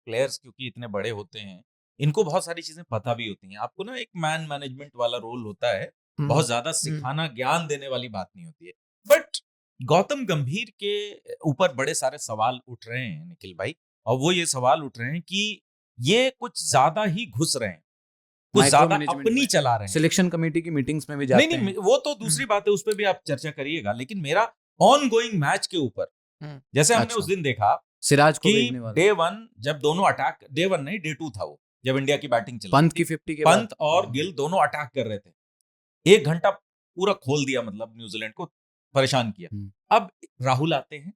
Players क्योंकि इतने बड़े होते हैं, इनको बहुत सारी चीजें पता भी होती हैं। आपको ना एक मैन मैनेजमेंट वाला रोल होता है, बहुत ज्यादा सिखाना ज्ञान देने वाली बात नहीं होती है। बट गौतम गंभीर के ऊपर बड़े सारे सवाल उठ रहे हैं निखिल भाई, और वो ये सवाल उठ रहे हैं कि ये कुछ ज्यादा ही घुस रहे हैं, कुछ ज्यादा अपनी चला रहे हैं। सिलेक्शन कमेटी की मीटिंग्स में भी जाते हैं। नहीं, वो तो दूसरी बात है, उस पर भी आप चर्चा करिएगा, लेकिन मेरा ऑन गोइंग मैच के ऊपर, जैसे हमने उस दिन देखा सिराज को कि डे 1 जब दोनों अटैक, डे 1 नहीं डे 2 था वो, जब इंडिया की बैटिंग चली, पंत की 50 के पंत और गिल दोनों अटैक कर रहे थे, 1 घंटा पूरा खोल दिया, मतलब न्यूजीलैंड को परेशान किया। अब राहुल आते हैं,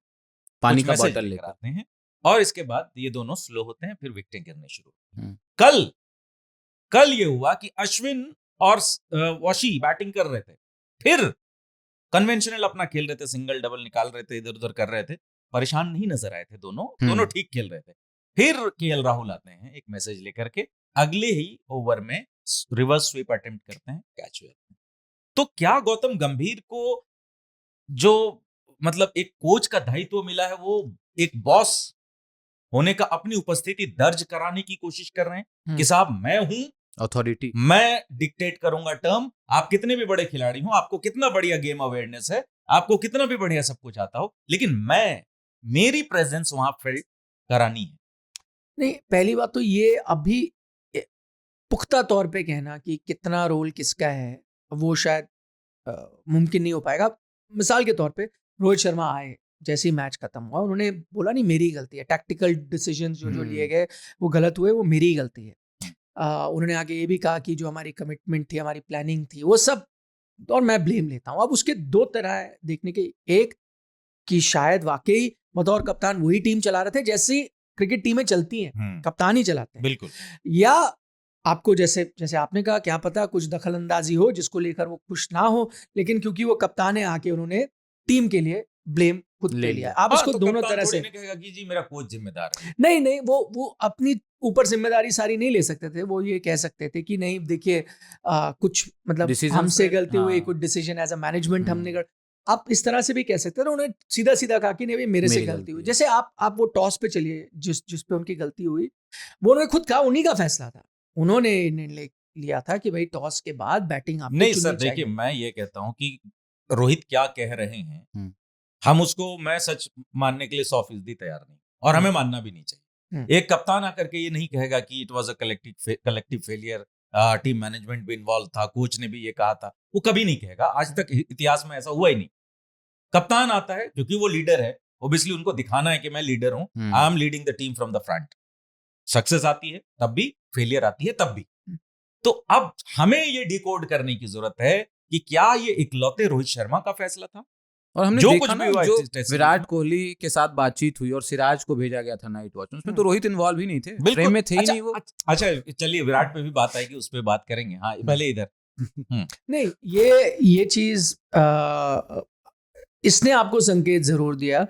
पानी का बोतल लेकर आते हैं, और इसके बाद ये दोनों स्लो होते हैं, फिर विकेटें गिरने शुरू होती हैं। कल ये हुआ कि अश्विन और वॉशी बैटिंग कर रहे थे, फिर कन्वेंशनल अपना खेल रहे थे, सिंगल डबल निकाल रहे थे, इधर उधर कर रहे थे, परेशान नहीं नजर आए थे दोनों ठीक खेल रहे थे। फिर केएल राहुल आते हैं एक मैसेज लेकर के, अगले ही ओवर में रिवर्स स्वीप अटेम्प्ट करते हैं, कैच हो जाते हैं। तो क्या गौतम गंभीर को जो मतलब एक कोच का दायित्व मिला है, वो एक बॉस होने का अपनी उपस्थिति दर्ज कराने की कोशिश कर रहे हैं कि साहब मैं हूं अथॉरिटी, मैं डिक्टेट करूंगा टर्म, आप कितने भी बड़े खिलाड़ी हो, आपको कितना बढ़िया गेम अवेयरनेस है, आपको कितना भी बढ़िया सब कुछ आता हो, लेकिन मेरी प्रेजेंस वहां फील करानी है। नहीं, पहली बात तो ये अभी पुख्ता तौर पे कहना कि कितना रोल किसका है वो शायद मुमकिन नहीं हो पाएगा। मिसाल के तौर पे रोहित शर्मा आए, जैसे ही मैच खत्म हुआ उन्होंने बोला नहीं मेरी गलती है, टैक्टिकल डिसीजंस जो लिए गए वो गलत हुए, वो मेरी गलती है। उन्होंने आगे ये भी कहा कि जो हमारी कमिटमेंट थी, हमारी प्लानिंग थी, वो सब, और मैं ब्लेम लेता हूँ। अब उसके दो तरह है देखने के, एक कि शायद वाकई बतौर कप्तान वही टीम चला रहे थे जैसी क्रिकेट टीमें चलती हैं, कप्तान ही चलाते हैं, बिल्कुल, या आपको जैसे आपने कहा क्या पता कुछ दखल अंदाजी हो जिसको लेकर वो खुश ना हो, लेकिन क्योंकि वो कप्तान है आके उन्होंने टीम के लिए ब्लेम खुद ले लिया। आप उसको दोनों तरह से कहेगा कि जी मेरा कोच जिम्मेदार है, नहीं वो अपनी ऊपर जिम्मेदारी सारी नहीं ले सकते थे। वो ये कह सकते थे कि नहीं देखिए कुछ मतलब हमसे गलती हुई, कुछ डिसीजन एज अ मैनेजमेंट हमने कर, आप इस तरह से भी कह सकते थे। उन्होंने सीधा सीधा कहा कि नहीं भाई मेरे से गलती हुई। जैसे आप वो टॉस पे चलिए, जिस पे उनकी गलती हुई, वो उन्होंने खुद कहा, उन्हीं का फैसला था, उन्होंने निर्णय लिया था कि भाई टॉस के बाद बैटिंग आपको नहीं सर, देखिए मैं ये कहता हूं कि रोहित क्या कह रहे हैं, हम उसको मैं सच मानने के लिए 100% तैयार नहीं, और हमें मानना भी नहीं चाहिए। एक कप्तान आकर के ये नहीं कहेगा कि it was a collective failure, team management भी इन्वॉल्व था, कोच ने भी ये कहा था, वो कभी नहीं कहेगा। आज तक इतिहास में ऐसा हुआ ही नहीं। कप्तान आता है क्योंकि वो लीडर है, ओब्वियसली उनको दिखाना है कि मैं लीडर हूं, I am leading the team from the front. Success आती है तब भी, फेलियर आती है तब भी। तो अब हमें ये डिकोड करने की जरूरत है कि क्या ये इकलौते रोहित शर्मा का फैसला था, और हमने जो देखा ना जो विराट कोहली के साथ बातचीत हुई और सिराज को भेजा गया था नाइट वॉच, उसमें तो रोहित इन्वॉल्व ही नहीं थे, फ्रेम में थे ही नहीं वो। अच्छा चलिए विराट पे भी बात आएगी, उस पर बात करेंगे। हाँ पहले इधर नहीं, ये चीज इसने आपको संकेत जरूर दिया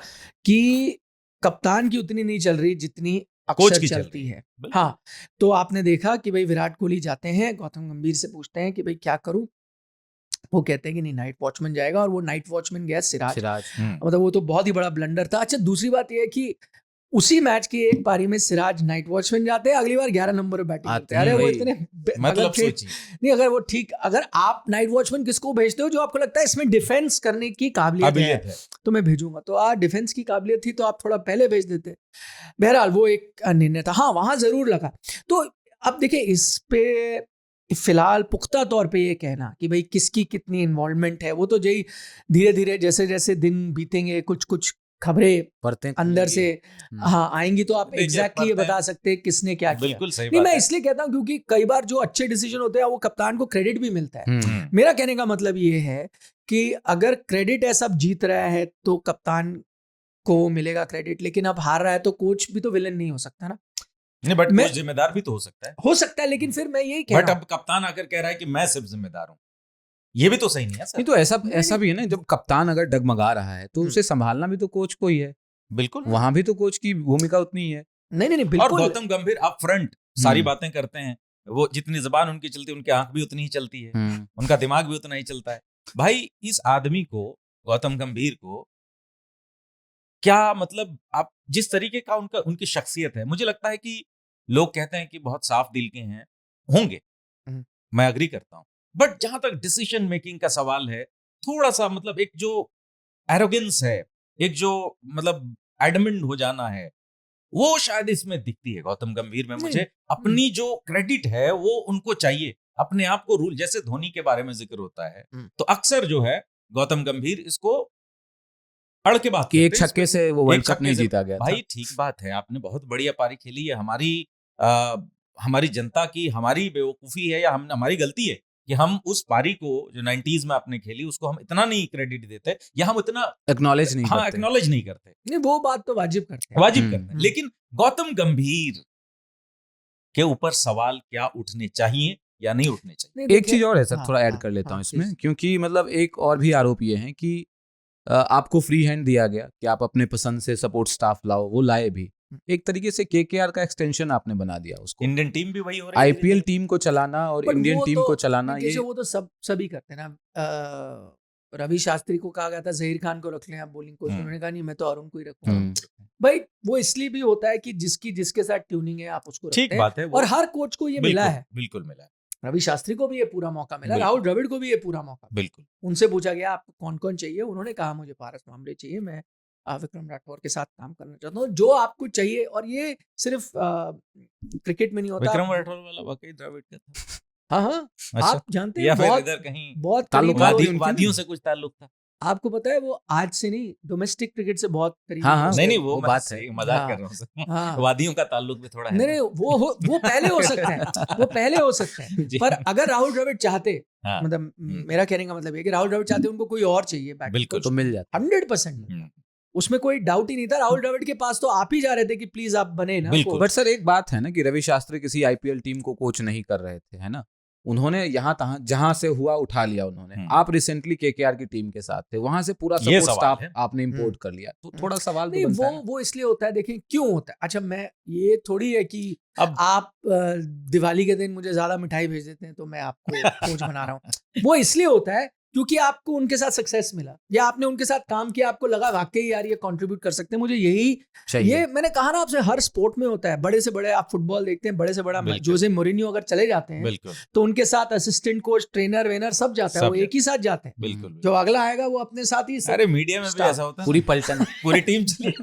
कि कप्तान की उतनी नहीं चल रही जितनी अक्सर चलती है। हाँ, तो आपने देखा कि भाई विराट कोहली जाते हैं, गौतम गंभीर से पूछते हैं कि भाई क्या करूं, वो कहते हैं कि नहीं नाइट वॉचमैन जाएगा, और वो नाइट वॉचमैन गया सिराज। मतलब वो तो बहुत ही बड़ा ब्लंडर था। अच्छा, दूसरी बात ये है कि उसी मैच की एक पारी में सिराज नाइट वॉचमैन जाते हैं, अगली बार 11 नंबर पे बैटिंग करते हैं। अरे वो इतने मतलब नहीं, अगर वो ठीक, अगर आप नाइट वॉचमैन किसको भेजते हो जो आपको लगता है इसमें डिफेंस करने की काबिलियत है तो मैं भेजूंगा, तो डिफेंस की काबिलियत थी तो आप थोड़ा पहले भेज देते। बहरहाल वो एक निर्णय था। हाँ, वहां जरूर लगा। तो अब देखिए इस पे फिलहाल पुख्ता तौर पे ये कहना कि भाई किसकी कितनी इन्वॉल्वमेंट है, वो तो यही धीरे धीरे जैसे जैसे दिन बीतेंगे कुछ खबरें अंदर से हाँ आएंगी, तो आप एग्जैक्टली ये बता सकते हैं किसने क्या किया। बिल्कुल सही नहीं, बात मैं है। इसलिए कहता हूँ क्योंकि कई बार जो अच्छे डिसीजन होते हैं वो कप्तान को क्रेडिट भी मिलता है। मेरा कहने का मतलब ये है कि अगर क्रेडिट है, सब जीत रहा है तो कप्तान को मिलेगा क्रेडिट, लेकिन अब हार रहा है तो कोच भी तो विलन नहीं हो सकता ना। नहीं, बट कोच जिम्मेदार भी तो हो सकता है, लेकिन फिर मैं यही कह रहा हूं, बट अब कप्तान आकर कह रहा है कि मैं सिर्फ जिम्मेदार हूं, ये भी तो सही नहीं है सर। नहीं, तो ऐसा भी है ना, जब कप्तान अगर डगमगा रहा है तो उसे संभालना भी तो कोच को ही है। बिल्कुल, वहां भी तो कोच की भूमिका उतनी ही है। नहीं बिल्कुल। और गौतम गंभीर अप फ्रंट सारी बातें करते हैं, वो जितनी जबान उनकी चलती है उनकी आंख भी उतनी ही चलती है, उनका दिमाग भी उतना ही चलता है। भाई इस आदमी को, गौतम गंभीर को, क्या मतलब आप जिस तरीके का उनकी शख्सियत है, मुझे लगता है कि लोग कहते हैं कि बहुत साफ दिल के हैं, होंगे, मैं अग्री करता हूं, बट जहां तक डिसीजन मेकिंग का सवाल है, थोड़ा सा मतलब एक जो एरोगेंस है, एक जो मतलब एडमेंट हो जाना है, वो शायद इसमें दिखती है गौतम गंभीर में मुझे। अपनी जो क्रेडिट है वो उनको चाहिए, अपने आप को रूल, जैसे धोनी के बारे में जिक्र होता है तो अक्सर जो है गौतम गंभीर इसको अड़ के बात कि एक छक्के से वो वर्ल्ड कप नहीं जीता गया भाई ठीक बात है, आपने बहुत बढ़िया पारी खेली है, हमारी जनता की हमारी बेवकूफी है या हमारी गलती है कि हम उस पारी को जो 90s में आपने खेली उसको हम इतना नहीं क्रेडिट देते या हम इतना एक्नॉलेज नहीं करते। नहीं, वो बात तो वाजिब करते हैं। लेकिन गौतम गंभीर के ऊपर सवाल क्या उठने चाहिए या नहीं उठने चाहिए। एक चीज और है सर, थोड़ा ऐड कर लेता हूँ इसमें, क्योंकि मतलब एक और भी आरोप ये है कि आपको फ्री हैंड दिया गया कि आप अपने पसंद से सपोर्ट स्टाफ लाओ, वो लाए भी। एक तरीके से केकेआर का एक्सटेंशन आपने बना दिया उसको। इंडियन टीम भी वही हो रही है, आईपीएल टीम को चलाना और इंडियन टीम को चलाना, ये वो तो सभी करते हैं ना। रवि शास्त्री को कहा गया था जहीर खान को रख लें आप बॉलिंग कोच, उन्होंने कहा नहीं मैं तो अरुण को ही रखूंगा। भाई वो इसलिए भी होता है कि जिसके साथ ट्यूनिंग है आप उसको रखते हैं, और हर कोच को ये मिला है, बिल्कुल मिला है। रवि शास्त्री को भी ये पूरा मौका मिला, राहुल द्रविड़ को भी ये पूरा मौका, बिल्कुल। उनसे पूछा गया आपको कौन कौन चाहिए, उन्होंने कहा मुझे पारस मामले चाहिए, मैं विक्रम राठौर के साथ काम करना चाहता हूँ, जो आपको चाहिए। और ये सिर्फ क्रिकेट में नहीं होता। विक्रम राठौर वाला वाकई द्रविड़ का था। हाँ अच्छा, आप जानते हैं बहुत वादियों से कुछ ताल्लुक था। आपको पता है वो आज से नहीं, डोमेस्टिक क्रिकेट से बहुत करीब। नहीं वो बात है, मजाक कर रहा हूँ। वादियों का ताल्लुक भी थोड़ा है। नहीं वो पहले हो सकता है, वो पहले हो सकता है, पर अगर राहुल द्रविड़ चाहते, मतलब मेरा कहने का मतलब है कि राहुल द्रविड़ चाहते उनको कोई और चाहिए बिल्कुल तो मिल जाता 100%, उसमें कोई डाउट ही नहीं था। राहुल द्रविड़ के पास तो आप ही जा रहे थे कि प्लीज आप बने ना। बट सर एक बात है ना कि रवि शास्त्री किसी आईपीएल टीम को कोच नहीं कर रहे थे, है ना, उन्होंने यहाँ तहाँ जहां से हुआ उठा लिया उन्होंने। आप रिसेंटली केकेआर की टीम के साथ थे, वहां से पूरा सपोर्ट स्टाफ आपने इंपोर्ट कर लिया, तो थोड़ा सवाल नहीं, वो इसलिए होता है, देखें क्यों होता है। अच्छा, मैं ये थोड़ी है कि अब आप दिवाली के दिन मुझे ज्यादा मिठाई भेज देते हैं तो मैं आपको कोच बना रहा हूँ। वो इसलिए होता है क्योंकि आपको उनके साथ सक्सेस मिला, या आपने उनके साथ काम किया, आपको लगा वाकई यार ये कंट्रीब्यूट कर सकते हैं मुझे, ये मैंने कहा ना आपसे, हर स्पोर्ट में होता है। बड़े से बड़े आप फुटबॉल देखते हैं, बड़े से बड़ा जोसे मोरिन्यो अगर चले जाते हैं तो उनके साथ असिस्टेंट कोच, ट्रेनर, वेनर सब जाता है, वो एक ही साथ जाते हैं। बिल्कुल, जो अगला आएगा वो अपने साथ ही। अरे मीडिया में भी ऐसा होता है, पूरी पलटन पूरी टीम चली।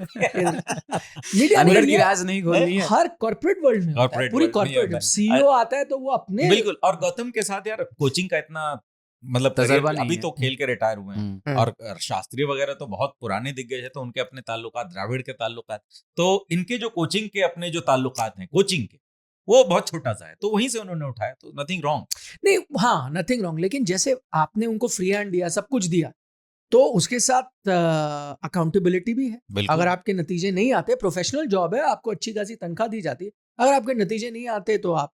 मीडिया की राज नहीं खोलनी है, हर कॉर्पोरेट वर्ल्ड में होता है, पूरी कॉर्पोरेट सीईओ आता है तो वो अपने बिल्कुल। और गौतम के साथ यार कोचिंग का इतना मतलब तजर्बा अभी तो खेल के रिटायर हुए हैं, और शास्त्री वगैरह तो बहुत पुराने दिग्गज है, तो उनके अपने ताल्लुकात, द्रविड़ के ताल्लुकात, तो इनके जो कोचिंग के अपने जो ताल्लुकात हैं कोचिंग के, वो बहुत छोटा सा है, तो वहीं से उन्होंने उठाया, तो नथिंग रॉन्ग। नहीं, हाँ नथिंग रॉन्ग, लेकिन जैसे आपने उनको फ्री हैंड दिया, सब कुछ दिया, तो उसके साथ अकाउंटेबिलिटी भी है। अगर आपके नतीजे नहीं आते, प्रोफेशनल जॉब है, आपको अच्छी खासी तनख्वाह दी जाती है, अगर आपके नतीजे नहीं आते तो आप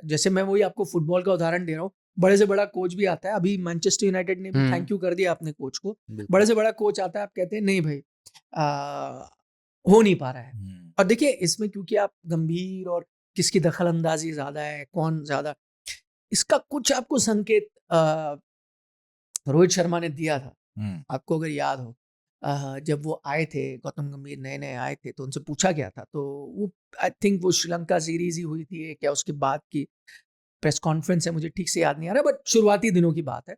जैसे मैं वही आपको फुटबॉल का उदाहरण दे रहा हूँ, बड़े से बड़ा कोच भी आता है, अभी मैनचेस्टर यूनाइटेड ने भी थैंक यू कर दिया अपने कोच को, बड़े से बड़ा कोच आता है, आप कहते हैं नहीं भाई हो नहीं पा रहा है। और देखिए इसमें क्योंकि आप गंभीर और किसकी दखल अंदाजी ज्यादा है, कौन ज्यादा, इसका कुछ आपको संकेत रोहित शर्मा ने दिया था, आपको अगर याद हो, जब वो आए थे, गौतम गंभीर नए नए आए थे, तो उनसे पूछा गया था, तो वो आई थिंक वो श्रीलंका सीरीज ही हुई थी क्या, उसके बाद की प्रेस कॉन्फ्रेंस है, मुझे ठीक से याद नहीं आ रहा, बट शुरुआती दिनों की बात है,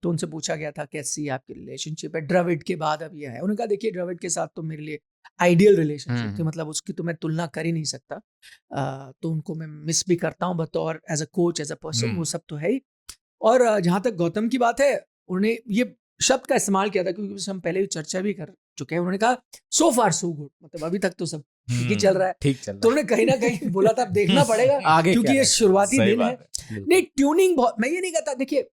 तो उनसे पूछा गया था कैसी आपकी रिलेशनशिप है द्रविड़ के बाद अब ये है। उन्होंने कहा देखिए द्रविड़ के साथ तो मेरे लिए आइडियल रिलेशनशिप थी, मतलब उसकी तो मैं तुलना कर ही नहीं सकता, तो उनको मैं मिस भी करता हूँ बतौर as a coach, as a person, वो सब तो है ही। और जहाँ तक गौतम की बात है, उन्होंने ये शब्द का इस्तेमाल किया था क्योंकि हम पहले चर्चा भी कर चुके हैं, उन्होंने कहा सो फार सो गुड, मतलब अभी तक तो सब ठीक ही चल रहा है, ठीक चल रहा है। तो उन्होंने कहीं ना कहीं बोला था देखना पड़ेगा आगे, क्योंकि ये शुरुआती दिन है। नहीं, ट्यूनिंग बहुत, मैं ये नहीं कहता, देखिए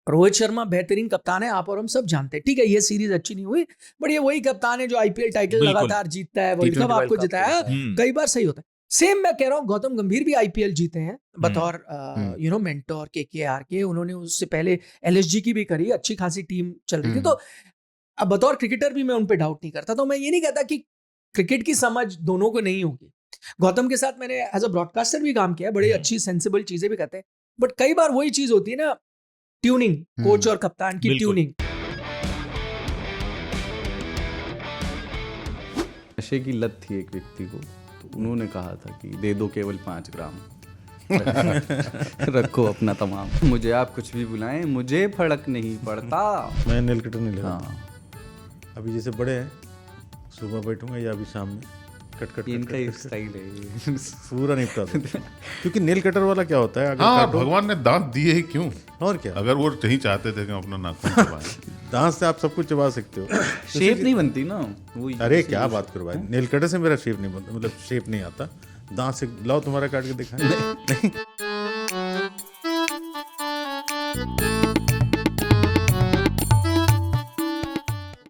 रोहित शर्मा बेहतरीन कप्तान है, आप और हम सब जानते हैं, ठीक है ये सीरीज अच्छी नहीं हुई, बट ये वही कप्तान है जो आईपीएल टाइटल लगातार जीतता है, वर्ल्ड कप आपको जिताया, कई बार सही होता है। सेम मैं कह रहा हूँ, गौतम गंभीर भी आईपीएल जीते हैं बतौर यू नो मेंटोर केकेआर के, उन्होंने उससे पहले एलएसजी की भी करी, अच्छी खासी टीम चल रही थी, तो अब बतौर क्रिकेटर भी मैं उन पे डाउट नहीं करता, तो मैं ये नहीं कहता कि क्रिकेट की समझ दोनों को नहीं होगी। गौतम के साथ मैंने एज अ ब्रॉडकास्टर भी काम किया, बड़ी अच्छी सेंसिबल चीजें भी करते हैं, बट कई बार वही चीज होती है ना, ट्यूनिंग, कोच और कप्तान की ट्यूनिंग। नशे की लत थी एक व्यक्ति को, तो उन्होंने कहा था कि दे दो केवल 5 ग्राम रखो अपना तमाम, मुझे आप कुछ भी बुलाएं मुझे फर्क नहीं पड़ता। मैं नेल कटर नहीं लगा। हाँ अभी जैसे बड़े हैं, सुबह बैठूंगा या अभी शाम में कट इनका एक स्टाइल है पूरा निपटा दो। क्योंकि नेल कटर वाला क्या होता है, अगर हाँ, काटो, भगवान ने दांत दिए ही क्यों? और क्या, अगर वो नहीं चाहते थे कि हम अपना नाखून चबाएं। दांत से आप सब कुछ चबा सकते हो। शेप नहीं बनती ना वो। अरे क्या बात करो भाई, नेल कटर से मेरा शेप नहीं बनता, मतलब शेप नहीं आता। दांत से लाओ तुम्हारा काट के दिखाएं।